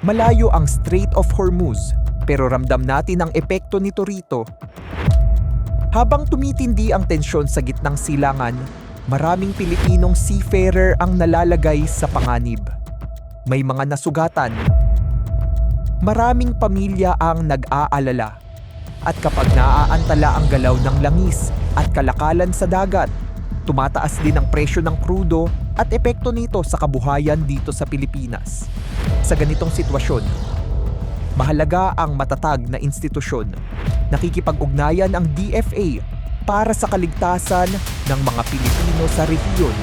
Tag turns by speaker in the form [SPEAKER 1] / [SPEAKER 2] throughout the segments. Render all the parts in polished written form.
[SPEAKER 1] Malayo ang Strait of Hormuz, pero ramdam natin ang epekto nito rito. Habang tumitindi ang tensyon sa gitnang silangan, maraming Pilipinong seafarer ang nalalagay sa panganib. May mga nasugatan. Maraming pamilya ang nag-aalala. At kapag naaantala ang galaw ng langis at kalakalan sa dagat, tumataas din ang presyo ng krudo at epekto nito sa kabuhayan dito sa Pilipinas. Sa ganitong sitwasyon, mahalaga ang matatag na institusyon. Nakikipag-ugnayan ang DFA para sa kaligtasan ng mga Pilipino sa rehiyon.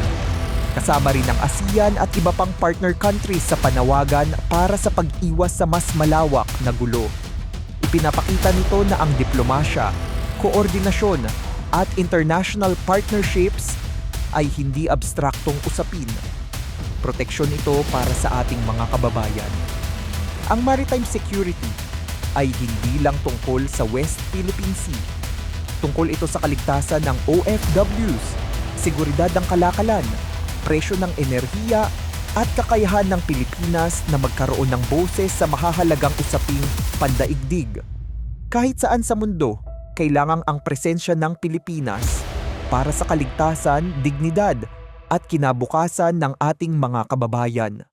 [SPEAKER 1] Kasama rin ang ASEAN at iba pang partner countries sa panawagan para sa pag-iwas sa mas malawak na gulo. Ipinapakita nito na ang diplomasya, koordinasyon at international partnerships ay hindi abstraktong usapin. Proteksyon ito para sa ating mga kababayan. Ang maritime security ay hindi lang tungkol sa West Philippine Sea. Tungkol ito sa kaligtasan ng OFWs, seguridad ng kalakalan, presyo ng enerhiya at kakayahan ng Pilipinas na magkaroon ng boses sa mahahalagang usaping pandaigdig. Kahit saan sa mundo, kailangang ang presensya ng Pilipinas para sa kaligtasan, dignidad at kinabukasan ng ating mga kababayan.